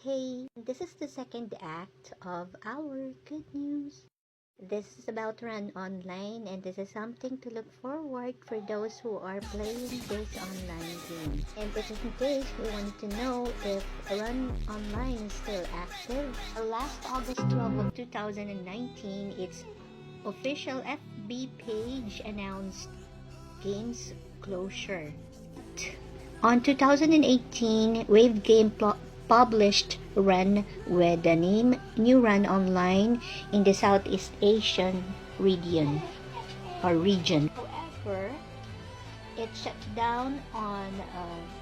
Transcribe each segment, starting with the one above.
Hey, this is the second act of our good news. This is about Run Online, and this is something to look forward for those who are playing this online game. And just in case we want to know if Run Online is still active, last August 12 of 2019, its official FB page announced game's closure. On 2018, Wave Game published Run with the name New Run Online in the Southeast Asian region. However, it shut down on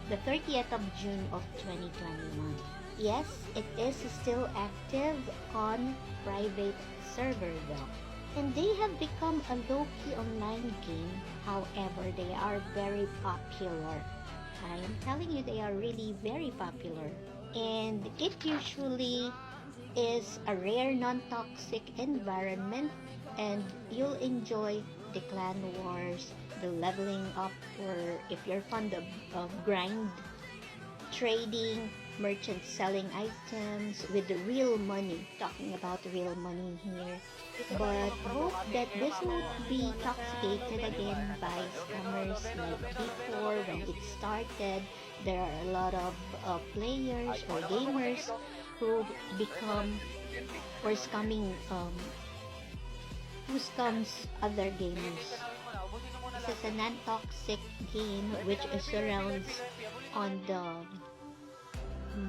the 30th of June of 2021. Yes, it is still active on private server though. And they have become a low-key online game. However, they are very popular. I am telling you, they are really very popular. And it usually is a rare non-toxic environment, and you'll enjoy the clan wars, the leveling up, or if you're fond of grind, trading, merchants selling items with the real money, talking about real money here. But hope that this won't be toxicated again by scammers like before when it started. There are a lot of players or gamers who become or who scams other gamers. This is a non-toxic game which surrounds on the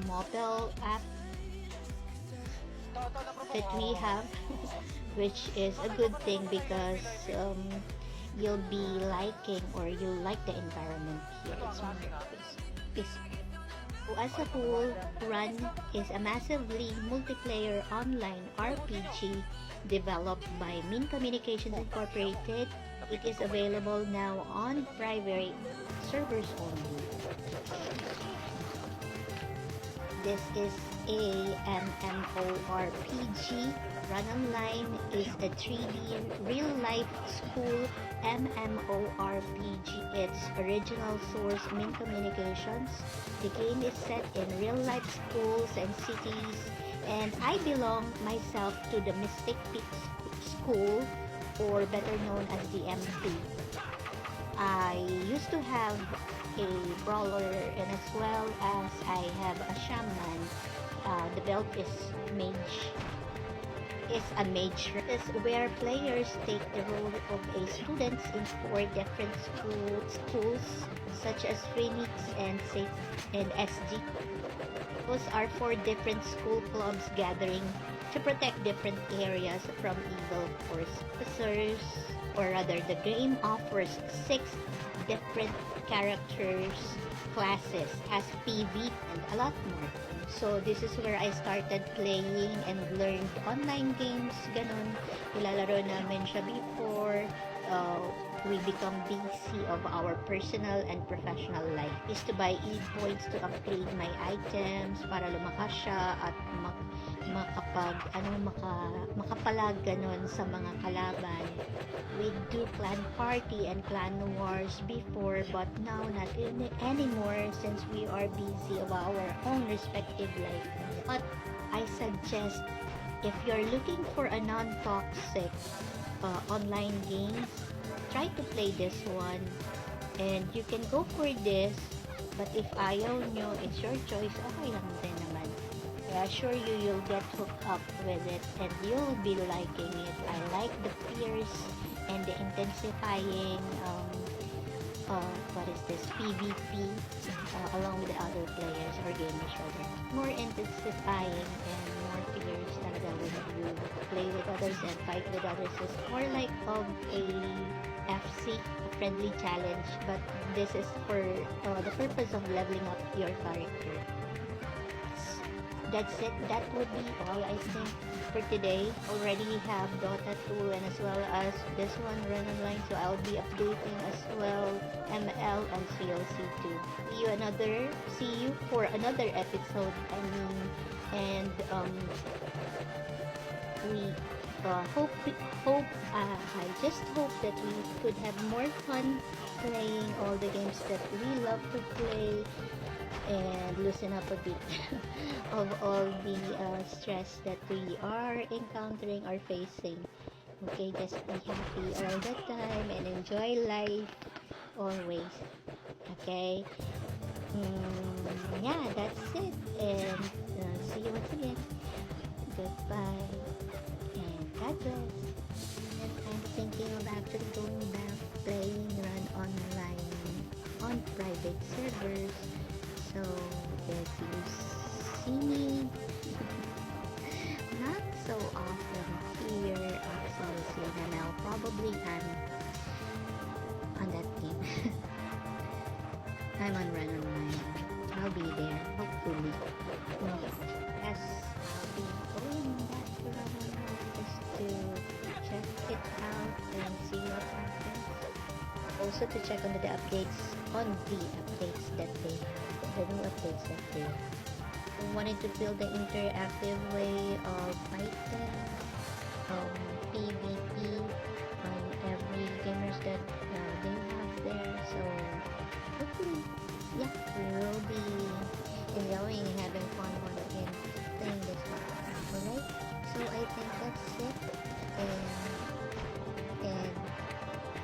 mobile app that we have, which is a good thing because you'll be liking or you'll like the environment here. It's more peaceful. As a whole, Run is a massively multiplayer online RPG developed by Min Communications Incorporated. It is available now on private servers only. This is a MMORPG. Run Online is a 3D real-life school MMORPG. Its original source, Min Communications. The game is set in real-life schools and cities, and I belong myself to the Mystic Peak School, or better known as the MP. I used to have a brawler, and as well as I have a shaman. The belt is a mage. This is where players take the role of a students in 4 different schools such as Phoenix and SG. Those are 4 different school clubs gathering to protect different areas from evil force officers, or rather the game offers 6 different characters, classes, as PV, and a lot more. So this is where I started playing and learned online games, ganon. Nilalaro namin siya before. We become busy of our personal and professional life. Is to buy e-points to upgrade my items para lumakas siya at makapalag ganon sa mga kalaban. We do clan party and clan wars before, but now not anymore since we are busy of our own respective life. But I suggest, if you're looking for a non-toxic online games, try to play this one, and you can go for this. But if ayaw nyo, it's your choice, okay lang din naman. I assure you, you'll get hooked up with it and you'll be liking it. I like the fierce and the intensifying PvP along with the other players or gamers rather. More intensifying and more fierce talaga when you play with others and fight with others. It's more like a FC, a friendly challenge, but this is for the purpose of leveling up your character. That's it. That would be all, I think, for today. Already have Dota 2 and as well as this one, Run Online, so I'll be updating as well ML and CLC 2. See you for another episode. And we I just hope that we could have more fun playing all the games that we love to play, and loosen up a bit of all the stress that we are encountering or facing. Okay, just be happy all the time and enjoy life always. Okay, yeah, that's it. And see you once again. Goodbye and God bless. And I'm thinking of actually going back playing Run Online on private servers. So if you see me not so often here actually soon, and I'll probably on that game. I'm on Run Online. I'll be there hopefully. Yes, I'll be going back to Run Online just to check it out and see what happens. Also to check on the updates that they have, the new updates that they have. I wanted to feel the interactive way of fighting, PvP on every gamers that they have there. So hopefully, yeah, we will be enjoying and having fun once again playing this one. Alright, so I think that's it, and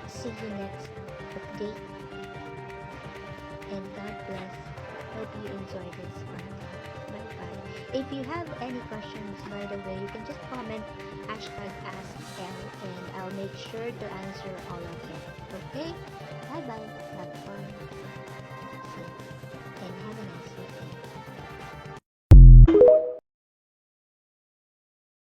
see you next update. And God bless. Hope you enjoy this one. Bye bye. If you have any questions, by the way, you can just comment #AskL and I'll make sure to answer all of them. Okay? Bye bye. Have fun.